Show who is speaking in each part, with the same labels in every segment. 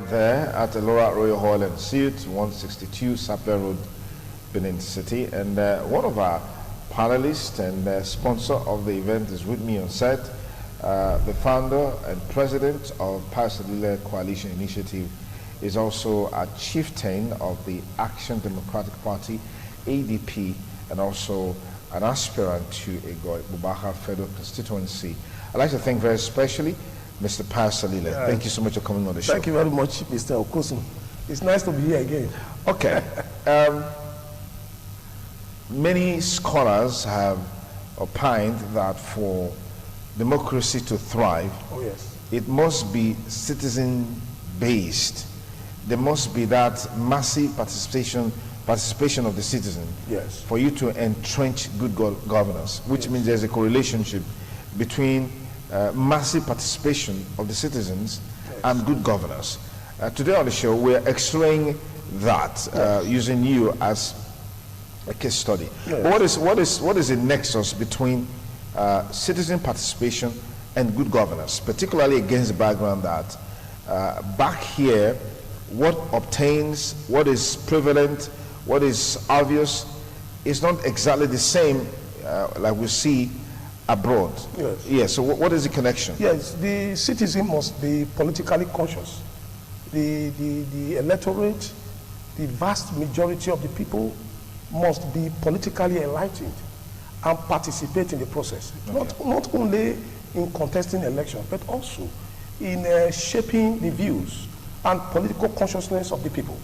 Speaker 1: there at the Laura Royal Hall and Suite, 162 Sapler Road, Benin City. And one of our panelists and sponsor of the event is with me on set, the founder and president of Pius Salile Coalition Initiative, is also a chieftain of the Action Democratic Party, ADP, and also an aspirant to a Bubakar Federal Constituency. I'd like to thank very especially Mr. Pius Salile. Thank you so much for coming on the show.
Speaker 2: Thank you very much, Mr. Okosun. It's nice to be here again.
Speaker 1: Okay. Many scholars have opined that for democracy to thrive, it must be citizen-based. There must be that massive participation of the citizen for you to entrench good governance, which means there's a correlation between massive participation of the citizens and good governance. Today on the show, we're x-raying that using you as a case study. But what is the nexus between citizen participation and good governance, particularly against the background that back here, what obtains, what is prevalent, what is obvious, is not exactly the same like we see abroad. So what is the connection?
Speaker 2: Yes, the citizen must be politically conscious. The electorate, the vast majority of the people must be politically enlightened and participate in the process. Not only in contesting elections, but also in shaping the views and political consciousness of the people.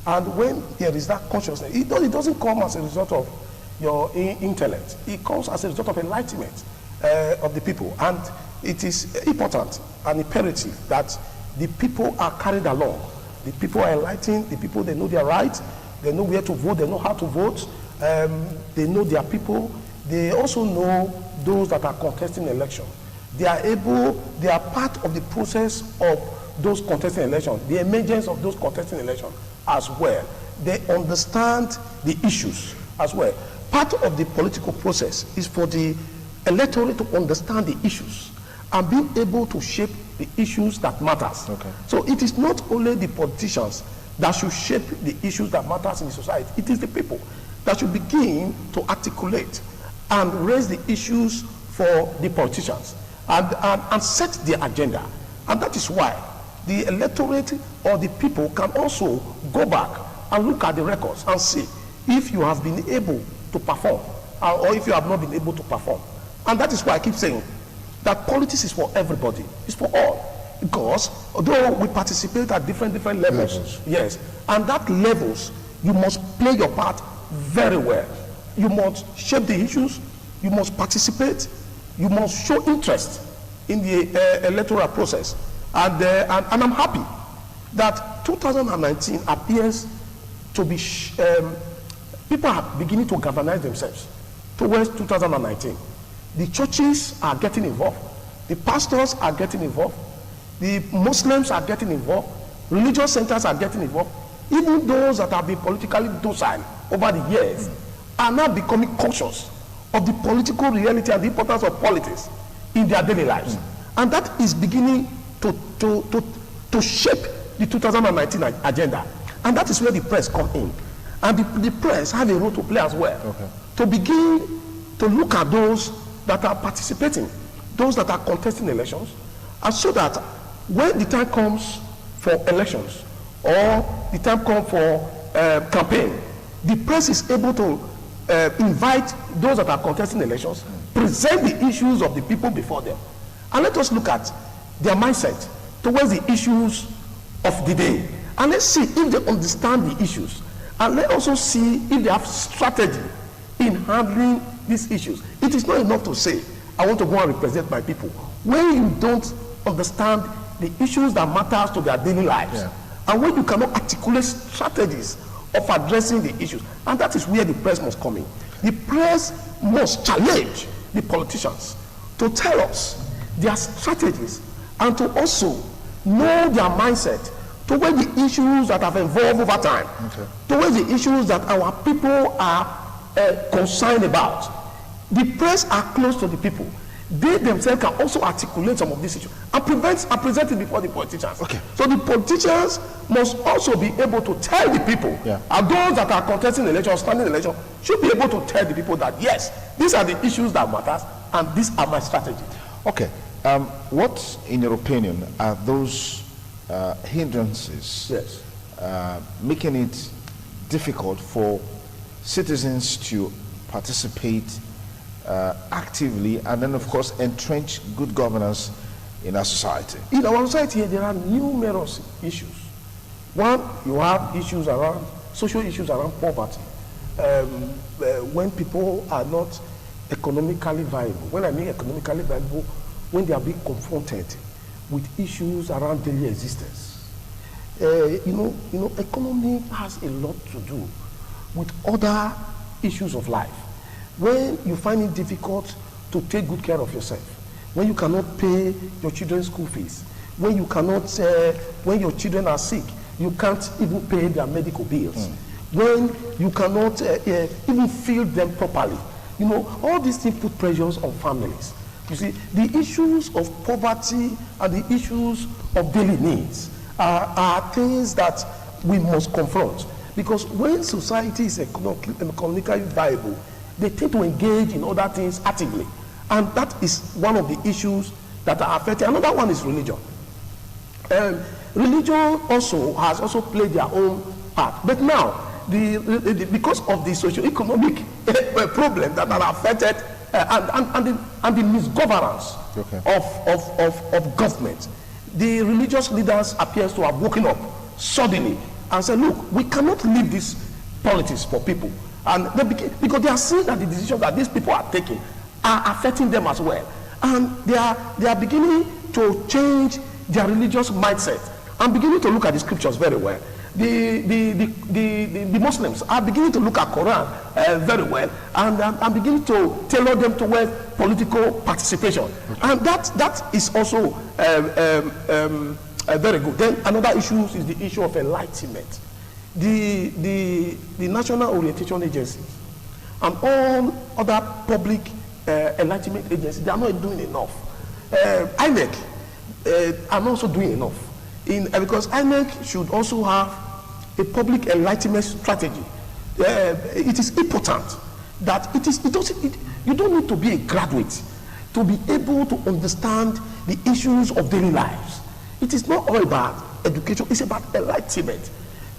Speaker 2: And when there is that consciousness, it doesn't come as a result of your intellect. It comes as a result of enlightenment of the people. And it is important and imperative that the people are carried along. The people are enlightened. The people, they know their rights. They know where to vote. They know how to vote. They know their people. They also know those that are contesting election. They are part of the process of those contesting elections, the emergence of those contesting elections as well. They understand the issues as well. Part of the political process is for the electorate to understand the issues and be able to shape the issues that matters. So it is not only the politicians that should shape the issues that matters in the society. It is the people that should begin to articulate and raise the issues for the politicians and set the agenda. And that is why the electorate or the people can also go back and look at the records and see if you have been able to perform or if you have not been able to perform. And that is why I keep saying that politics is for everybody, it's for all. Because although we participate at different levels, and that levels, you must play your part very well. You must shape the issues, you must participate, you must show interest in the electoral process. And I'm happy that 2019 appears to be, people are beginning to galvanize themselves towards 2019. The churches are getting involved, the pastors are getting involved, the Muslims are getting involved, religious centers are getting involved. Even those that have been politically docile over the years are now becoming conscious of the political reality and the importance of politics in their daily lives. And that is beginning to shape the 2019 agenda. And that is where the press come in. And the press have a role to play as well. To begin to look at those that are participating, those that are contesting elections, and so that when the time comes for elections or the time comes for campaign, the press is able to invite those that are contesting elections, present the issues of the people before them. And let us look at their mindset towards the issues of the day. And let's see if they understand the issues. And let's also see if they have strategy in handling these issues. It is not enough to say, I want to go and represent my people. When you don't understand the issues that matter to their daily lives, and when you cannot articulate strategies of addressing the issues, and that is where the press must come in. The press must challenge the politicians to tell us their strategies and to also know their mindset towards the issues that have evolved over time, towards the issues that our people are concerned about. The press are close to the people. they themselves can also articulate some of these issues and present it before the politicians.
Speaker 1: Okay.
Speaker 2: So the politicians must also be able to tell the people, and those that are contesting the election or standing the election should be able to tell the people that yes, these are the issues that matter and these are my strategy.
Speaker 1: Okay. What, in your opinion, are those hindrances making it difficult for citizens to participate actively and then, of course, entrench good governance in our society?
Speaker 2: In our society, there are numerous issues. One, you have issues around, social issues around poverty. When people are not economically viable. When I mean economically viable, when they are being confronted with issues around daily existence. Economy has a lot to do with other issues of life. When you find it difficult to take good care of yourself, when you cannot pay your children's school fees, when you cannot, when your children are sick, you can't even pay their medical bills, when you cannot even feed them properly. All these things put pressures on families. You see, the issues of poverty and the issues of daily needs are things that we must confront. Because when society is economically viable, they tend to engage in other things actively. And that is one of the issues that are affected. Another one is religion. Religion has also played their own part. But now, because of the socio-economic problem that are affected and the misgovernance of government, the religious leaders appears to have woken up suddenly and said, look, we cannot leave this politics for people. And because they are seeing that the decisions that these people are taking are affecting them as well. And they are beginning to change their religious mindset and beginning to look at the scriptures very well. The Muslims are beginning to look at Quran very well and beginning to tailor them towards political participation. And that is also very good. Then another issue is the issue of enlightenment. The National Orientation Agency and all other public enlightenment agencies, they are not doing enough. INEC are not also doing enough. Because INEC should also have a public enlightenment strategy. It is important that you don't need to be a graduate to be able to understand the issues of daily lives. It is not all about education, it's about enlightenment.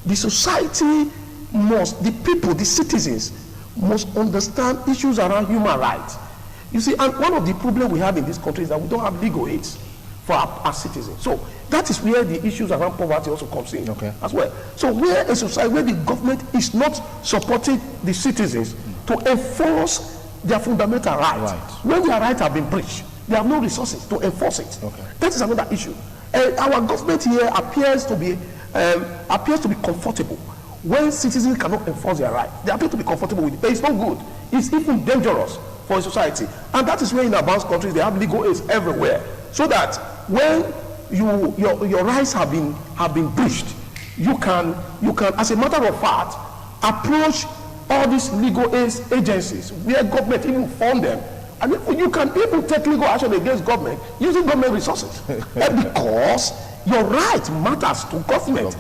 Speaker 2: The society the people, the citizens must understand issues around human rights. You see, and one of the problems we have in this country is that we don't have legal aids for our citizens. So that is where the issues around poverty also comes in as well. So where a society, where the government is not supporting the citizens to enforce their fundamental rights, when their rights have been breached, they have no resources to enforce it. That is another issue. Our government here appears to be comfortable when citizens cannot enforce their rights. They appear to be comfortable with it, but it's not good. It's even dangerous for a society. And that is where in advanced countries they have legal aids everywhere, so that when your rights have been breached, you can as a matter of fact approach all these legal aids agencies where government even fund them, and you can even take legal action against government using government resources. Because your right matters to government.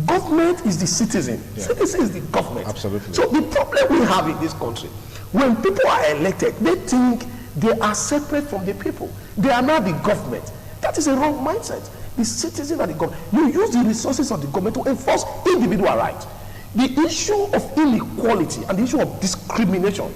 Speaker 2: Government is the citizen. Citizen is the government.
Speaker 1: Absolutely.
Speaker 2: So the problem we have in this country, when people are elected, they think they are separate from the people. They are not the government. That is a wrong mindset. The citizen are the government. You use the resources of the government to enforce individual rights. The issue of inequality and the issue of discrimination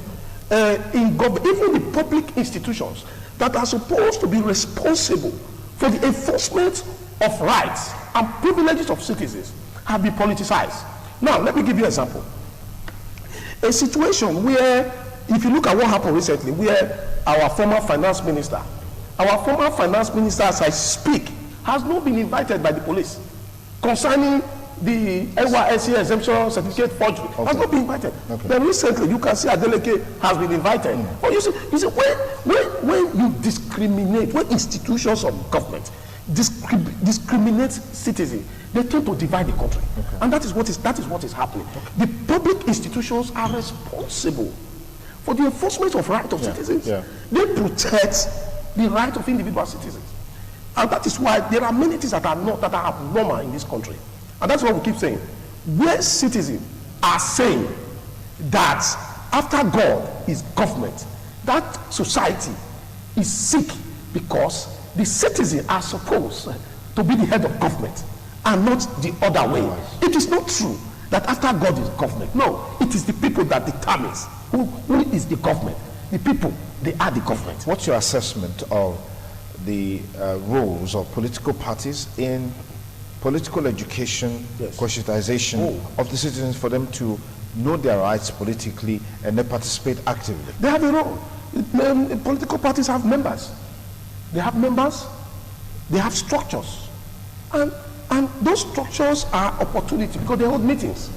Speaker 2: in government, even the public institutions that are supposed to be responsible for the enforcement of rights and privileges of citizens, have been politicized. Now, let me give you an example. A situation where, if you look at what happened recently, where our former finance minister, as I speak, has not been invited by the police concerning the NYSC exemption certificate forgery. Has not been invited. Then recently, you can see Adeleke has been invited. But you see, when you discriminate, when institutions of government discriminate citizens, they tend to divide the country. And that is what is happening. The public institutions are responsible for the enforcement of rights of citizens. They protect the right of individual citizens. And that is why there are many things that are abnormal in this country. And that's what we keep saying. Where citizens are saying that after God is government, that society is sick because the citizens are supposed to be the head of government and not the other way. It is not true that after God is government. No, it is the people that determines who is the government. The people, they are the government.
Speaker 1: What's your assessment of the roles of political parties in political education, conscientization of the citizens for them to know their rights politically and then participate actively?
Speaker 2: They have a role. Political parties have members. They have members. They have structures. And those structures are opportunity because they hold meetings.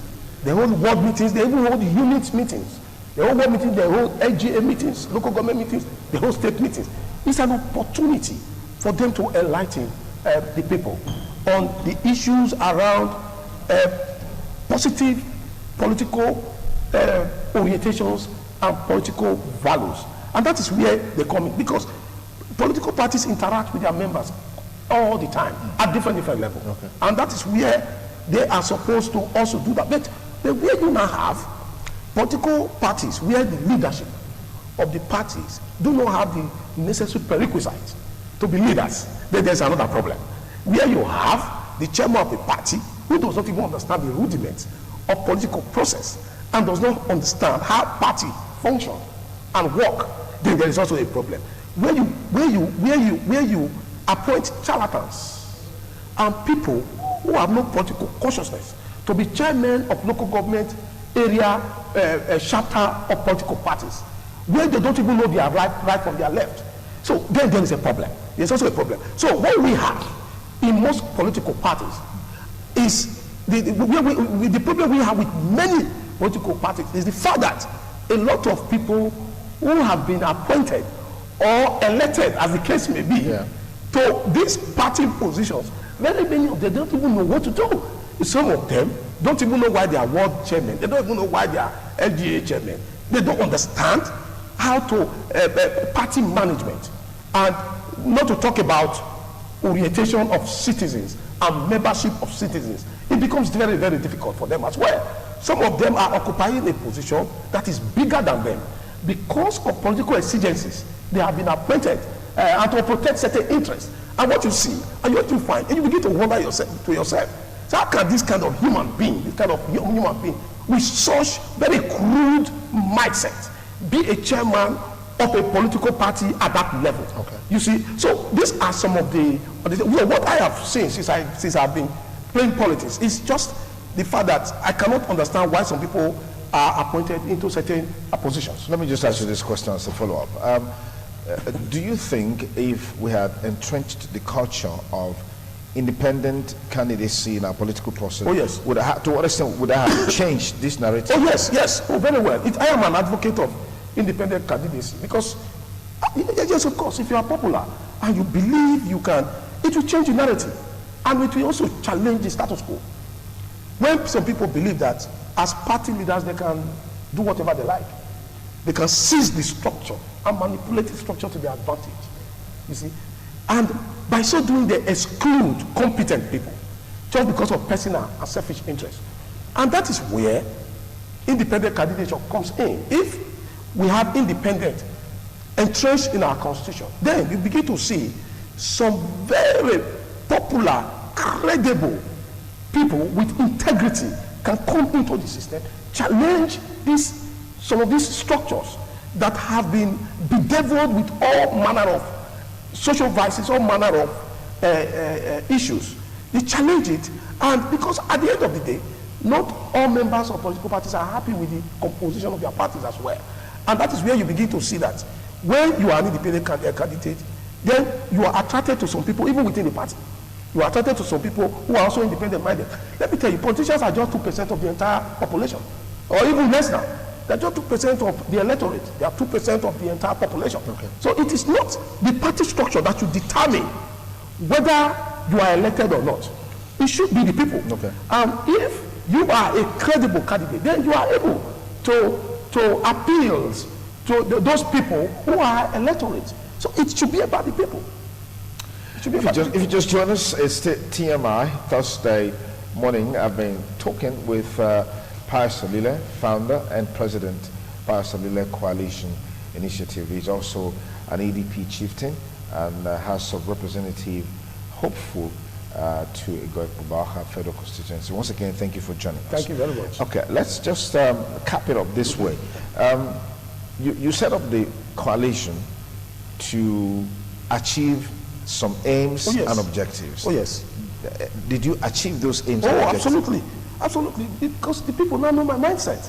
Speaker 2: They hold ward meetings. They even hold unit meetings. They hold ward meetings. They hold LGA meetings, local government meetings. They hold state meetings. It's an opportunity for them to enlighten the people on the issues around positive political orientations and political values. And that is where they come in, because political parties interact with their members all the time at different levels. Okay. And that is where they are supposed to also do that. But where you now have political parties where the leadership of the parties do not have the necessary prerequisites to be leaders, then there's another problem. Where you have the chairman of the party who does not even understand the rudiments of political process and does not understand how party function and work, then there is also a problem. Where you appoint charlatans and people who have no political consciousness to be chairmen of local government area chapter of political parties, where they don't even know their right from their left. So then there is a problem. There's also a problem. So what we have in most political parties is the problem we have with many political parties is the fact that a lot of people who have been appointed or elected, as the case may be, to these party positions, very many of them don't even know what to do. Some of them don't even know why they are ward chairman. They don't even know why they are LGA chairman. They don't understand how to party management, and not to talk about orientation of citizens and membership of citizens. It becomes very, very difficult for them as well. Some of them are occupying a position that is bigger than them because of political exigencies. They have been appointed and to protect certain interests. And what you see, and what you find, and you begin to wonder to yourself, so how can this kind of human being, with such very crude mindset, be a chairman of a political party at that level? Okay. You see, so these are some of the what I have seen since I've been playing politics is just the fact that I cannot understand why some people are appointed into certain positions.
Speaker 1: Let me just ask you this question as a follow-up. Do you think if we had entrenched the culture of independent candidacy in our political process, to what extent would that have changed this narrative?
Speaker 2: Oh yes, very well. I am an advocate of independent candidacy because, yes, of course, if you are popular and you believe you can, it will change the narrative, and it will also challenge the status quo. When some people believe that as party leaders they can do whatever they like, they can seize the structure and manipulate the structure to their advantage, you see, and by so doing they exclude competent people just because of personal and selfish interest. And that is where independent candidature comes in. If we have independent entrenched in our constitution, then you begin to see some very popular, credible people with integrity can come into the system, challenge some of these structures that have been bedeviled with all manner of social vices, all manner of issues. They challenge it, and because at the end of the day, not all members of political parties are happy with the composition of their parties as well. And that is where you begin to see that when you are an independent candidate, then you are attracted to some people, even within the party. You are attracted to some people who are also independent-minded. Let me tell you, politicians are just 2% of the entire population, or even less now. They are just 2% of the electorate. They are 2% of the entire population. Okay. So it is not the party structure that should determine whether you are elected or not. It should be the people. Okay. And if you are a credible candidate, then you are able to appeal to those people who are electorate. So it should be about the people.
Speaker 1: If you just join us, it's TMI, Thursday morning. I've been talking with Pius Alile, founder and president, Pius Alile Coalition Initiative. He's also an EDP chieftain and House of Representative hopeful to Igwe Ikpoba Federal Constituency. Once again, thank you for joining us.
Speaker 2: Thank you very much.
Speaker 1: Okay, let's just cap it up this way. You set up the coalition to achieve some aims and objectives.
Speaker 2: Oh, yes.
Speaker 1: Did you achieve those aims and objectives?
Speaker 2: Absolutely. Absolutely. Because the people now know my mindset.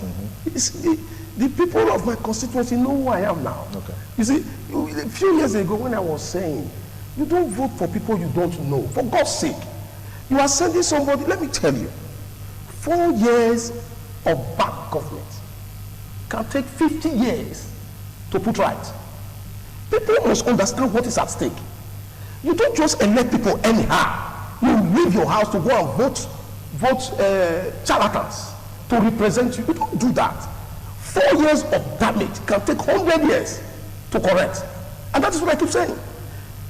Speaker 2: The people of my constituency know who I am now. Okay. You see, a few years ago when I was saying, you don't vote for people you don't know. For God's sake. You are sending somebody, let me tell you, 4 years of bad government can take 50 years to put right. People must understand what is at stake. You don't just elect people anyhow. You leave your house to go and vote charlatans to represent you. You don't do that. 4 years of damage can take 100 years to correct. And that is what I keep saying.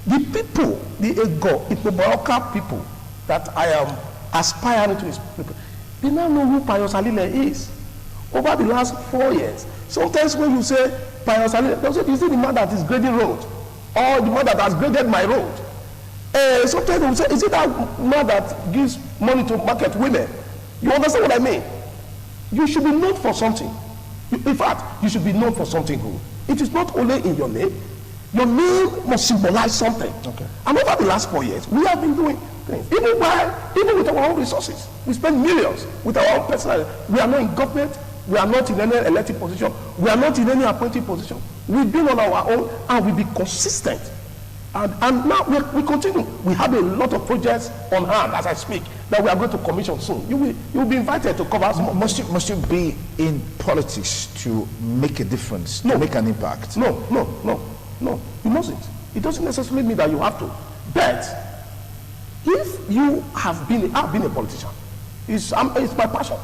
Speaker 2: The people, the Igbo people that I am aspiring to, they now know who Pius Alile is. Over the last 4 years. Sometimes when you say Pius Alile, they'll say, is it the man that is grading road? Or the man that has graded my road? Sometimes they will say, is it that man that gives money to market women? You understand what I mean? You should be known for something. In fact, you should be known for something good. It is not only in your name. Your name must symbolize something. Okay. And over the last 4 years, we have been doing things. Even with our own resources. We spend millions with our own personal. We are not in government. We are not in any elected position. We are not in any appointed position. We've been on our own and we'll be consistent. And now we continue. We have a lot of projects on hand as I speak that we are going to commission soon. You will be invited to cover some.
Speaker 1: Must you be in politics to make a difference, to make an impact?
Speaker 2: No, you mustn't. It doesn't necessarily mean that you have to. But if you have been, I've been a politician. It's my passion.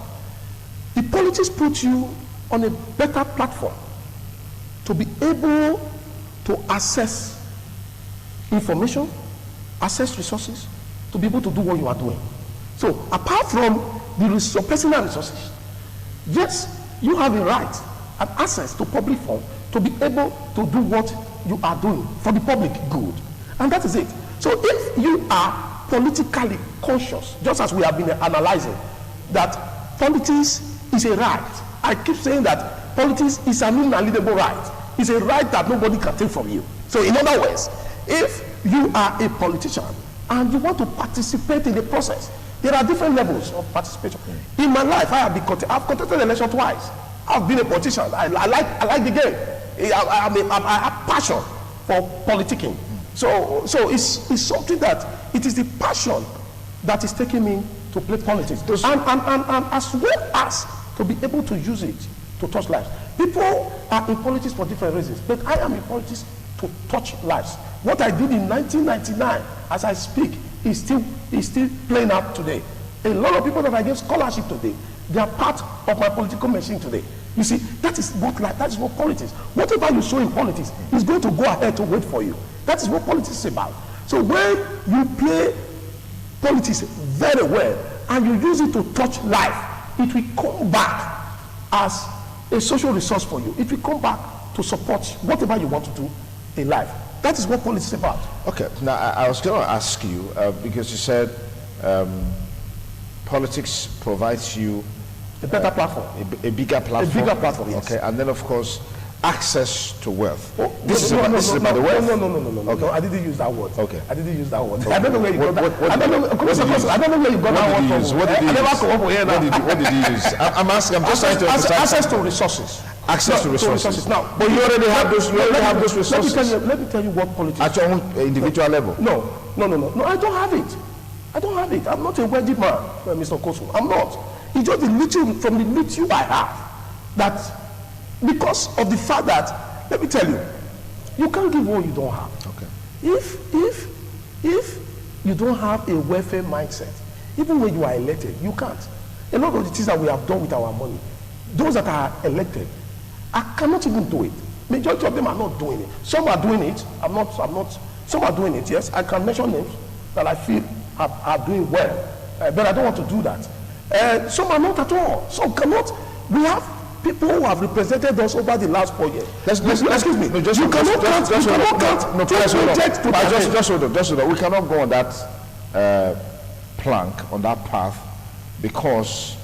Speaker 2: The politics put you on a better platform to be able to access information, access resources, to be able to do what you are doing. So apart from your personal resources, yes, you have a right and access to public funds to be able to do what you are doing for the public good. And that is it. So if you are politically conscious, just as we have been analyzing, that politics is a right. I keep saying that politics is an inalienable right. It's a right that nobody can take from you. So in other words, if you are a politician and you want to participate in the process, there are different levels of participation. In my life, I've contested the election twice. I've been a politician. I like the game. I have passion for politicking. So it's something that it is the passion that is taking me to play politics. And as well as to be able to use it to touch lives. People are in politics for different reasons, but I am in politics to touch lives. What I did in 1999, as I speak, is still playing out today. A lot of people that I gave scholarship today, they are part of my political machine today. You see, that is what life, that is what politics. Whatever you show in politics is going to go ahead to wait for you. That is what politics is about. So when you play politics very well and you use it to touch life, it will come back as a social resource for you. It will come back to support whatever you want to do in life. That is what politics is about.
Speaker 1: Okay, now I was going to ask you, because you said politics provides you
Speaker 2: a better platform.
Speaker 1: A bigger platform.
Speaker 2: A bigger platform, yes.
Speaker 1: Okay, and then of course, access to wealth.
Speaker 2: Oh, this is about the wealth? No. Okay. No, I didn't use that word.
Speaker 1: Okay.
Speaker 2: I didn't use that word.
Speaker 1: Okay.
Speaker 2: I don't know where you got that. I don't know where you got that word from. I never come up with here now.
Speaker 1: What did you use? I'm asking, I'm just trying to understand.
Speaker 2: Access to resources.
Speaker 1: Access to resources.
Speaker 2: Now,
Speaker 1: but you already have those. You already have those resources.
Speaker 2: Let me tell you what politics.
Speaker 1: At your own individual level.
Speaker 2: No. I don't have it. I'm not a wealthy man, Mr. Kosu. I'm not. It's just the little from the little I have that because of the fact that, let me tell you, you can't give what you don't have.
Speaker 1: Okay.
Speaker 2: If you don't have a welfare mindset, even when you are elected, you can't. A lot of the things that we have done with our money, those that are elected, I cannot even do it. Majority of them are not doing it. Some are doing it. Some are doing it, yes. I can mention names that I feel are doing well, but I don't want to do that. Some are not at all. Some cannot. We have people who have represented us over the last 4 years. Excuse me.
Speaker 1: No, just
Speaker 2: you cannot count. You cannot count.
Speaker 1: Just hold on. We cannot go on that plank, on that path, because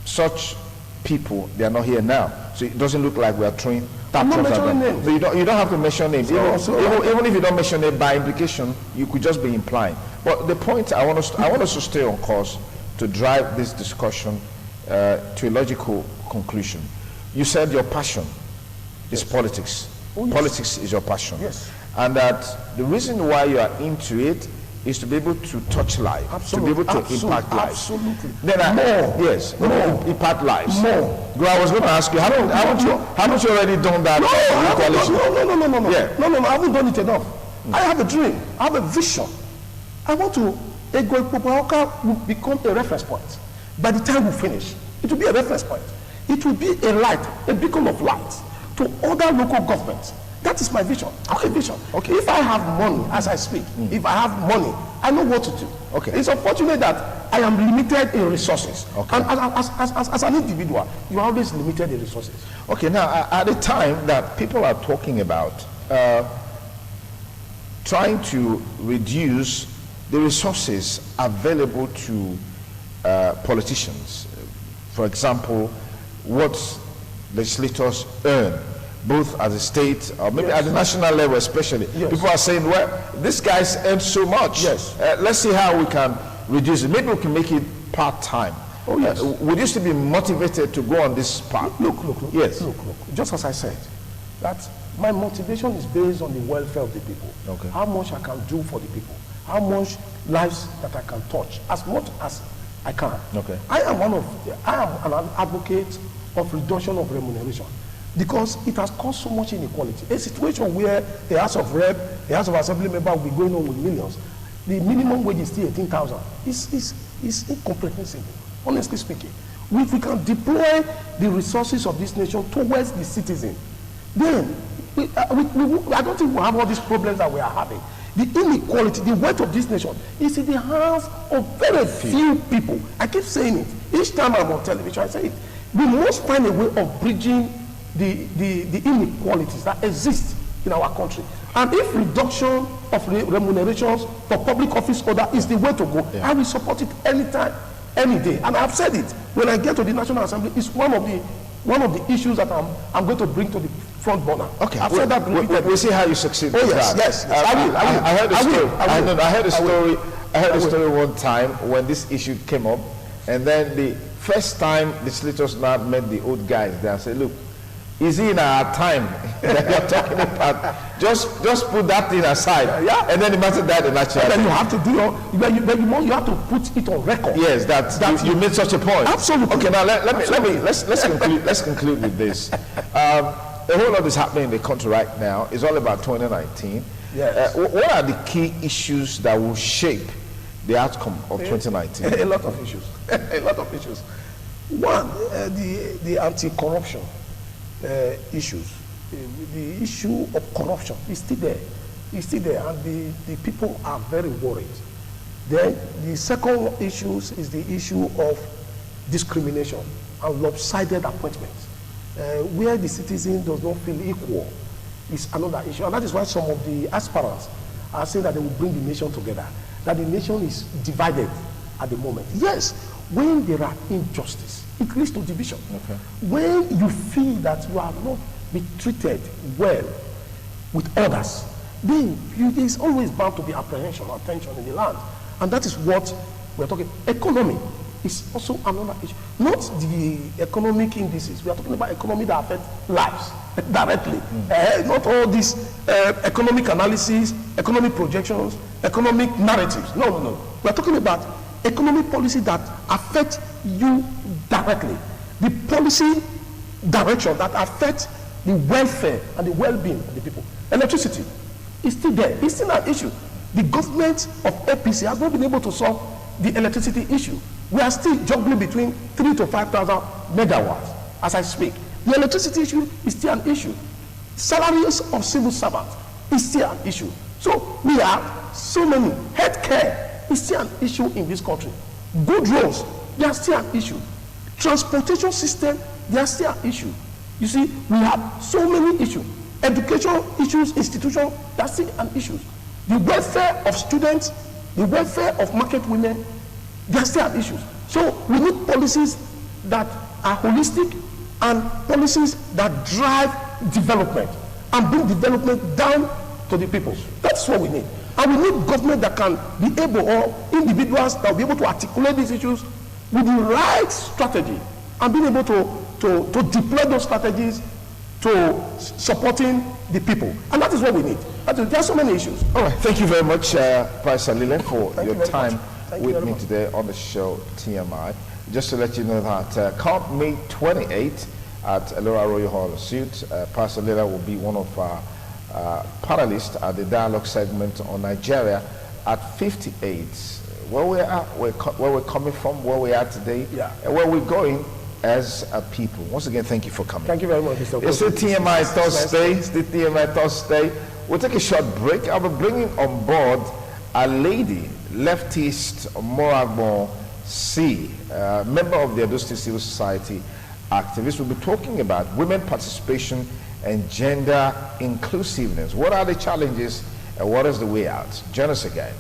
Speaker 1: such people, they are not here now. So it doesn't look like we are throwing that.
Speaker 2: I'm not mentioning names.
Speaker 1: You don't have to mention names.
Speaker 2: So,
Speaker 1: even if you don't mention it, by implication, you could just be implying. But the point I want us to stay on course to drive this discussion to a logical conclusion. You said your passion is politics.
Speaker 2: Oh, yes.
Speaker 1: Politics is your passion.
Speaker 2: Yes.
Speaker 1: And that the reason why you are into it is to be able to touch lives,
Speaker 2: Absolutely.
Speaker 1: to be able to impact lives.
Speaker 2: Absolutely.
Speaker 1: Then
Speaker 2: More.
Speaker 1: Yes,
Speaker 2: More.
Speaker 1: impact lives.
Speaker 2: More.
Speaker 1: I was going to ask you, haven't you already done that?
Speaker 2: No.
Speaker 1: Yeah.
Speaker 2: No, I haven't done it enough. I have a dream. I have a vision. I want to, Ego Ikpobuauka will become a reference point. By the time we finish, it will be a reference point. It will be a light, a beacon of light to other local governments. That is my vision. Okay, vision. Okay. If I have money, as I speak, if I have money, I know what to do.
Speaker 1: Okay.
Speaker 2: It's unfortunate that I am limited in resources.
Speaker 1: Okay.
Speaker 2: And as an individual, you are always limited in resources.
Speaker 1: Okay, now at the time that people are talking about trying to reduce the resources available to politicians, for example, what legislators earn, both at the state or maybe at the national level especially.
Speaker 2: Yes.
Speaker 1: People are saying, well, this guy's earned so much.
Speaker 2: Yes.
Speaker 1: Let's see how we can reduce it. Maybe we can make it part-time.
Speaker 2: Oh, yes.
Speaker 1: We used to be motivated to go on this path.
Speaker 2: Look.
Speaker 1: Yes.
Speaker 2: Look. Just as I said, that my motivation is based on the welfare of the people.
Speaker 1: Okay.
Speaker 2: How much I can do for the people. How much lives that I can touch. As much as I can.
Speaker 1: Okay.
Speaker 2: I am an advocate of reduction of remuneration, because it has caused so much inequality. A situation where a House of Rep, a House of Assembly member will be going on with millions. The minimum wage is still 18,000. Is incomprehensible, honestly speaking. If we can deploy the resources of this nation towards the citizen, then I don't think we'll have all these problems that we are having. The inequality, the wealth of this nation is in the hands of very few people. I keep saying it. Each time I'm on television, I say it. We must find a way of bridging the inequalities that exist in our country. And if reduction of remunerations for public office holder is the way to go, I will support it anytime, any day. And I've said it. When I get to the National Assembly, it's one of the issues that I'm going to bring to the front burner.
Speaker 1: Okay,
Speaker 2: I've said that repeatedly.
Speaker 1: We'll see how you succeed.
Speaker 2: Oh yes. I will.
Speaker 1: I heard a story. I heard a
Speaker 2: will.
Speaker 1: story one time when this issue came up, and then the first time the legislators now met the old guys there and said, look, is it in our time that you're talking about? Just put that thing aside. And then the matter died in natural.
Speaker 2: Then you have to do you have to put it on record.
Speaker 1: Yes, that you made such a point.
Speaker 2: Absolutely.
Speaker 1: Okay, now let's conclude with this. A whole lot is happening in the country right now. It's all about 2019.
Speaker 2: Yes.
Speaker 1: What are the key issues that will shape the outcome of 2019?
Speaker 2: A lot of issues. A lot of issues. One, the anti-corruption issues. The issue of corruption is still there. It's still there, and the people are very worried. Then the second issue is the issue of discrimination and lopsided appointments. Where the citizen does not feel equal is another issue. And that is why some of the aspirants are saying that they will bring the nation together, that the nation is divided at the moment. Yes, when there are injustice, it leads to division.
Speaker 1: Okay.
Speaker 2: When you feel that you are not being treated well with others, then there is always bound to be apprehension or tension in the land. And that is what we're talking. Economy is also another issue. Not the economic indices. We are talking about economy that affects lives directly. Not all these economic analysis, economic projections, economic narratives. No. We are talking about economic policy that affects you directly. The policy direction that affects the welfare and the well-being of the people. Electricity is still there. It's still an issue. The government of APC has not been able to solve the electricity issue. We are still juggling between 3,000 to 5,000 megawatts as I speak. The electricity issue is still an issue. Salaries of civil servants is still an issue. So we have so many. Healthcare is still an issue in this country. Good roads, they are still an issue. Transportation system, they are still an issue. You see, we have so many issues. Education issues, institutions, they are still an issue. The welfare of students, the welfare of market women, they are still an issue. So we need policies that are holistic and policies that drive development and bring development down to the people. That's what we need. And we need government that can be able, or individuals that will be able to articulate these issues with the right strategy and being able to deploy those strategies to supporting the people. And that is what we need. There are so many issues.
Speaker 1: All right. Thank you very much, Pastor Lile, for your time with me today on the show TMI. Just to let you know that come May 28th at Elora Royal Hall Suite, Pastor Lile will be one of our panelists at the dialogue segment on Nigeria at 58. Where we're coming from, where we are today, and where we're going as a people. Once again, thank you for coming.
Speaker 2: Thank you very much, Mr.
Speaker 1: It's the TMI Thursday. It's the TMI Thursday. We'll take a short break. I'll be bringing on board a lady, leftist Moragbon C, member of the Edo State Civil Society activist. We'll be talking about women participation and gender inclusiveness. What are the challenges and what is the way out? Join us again.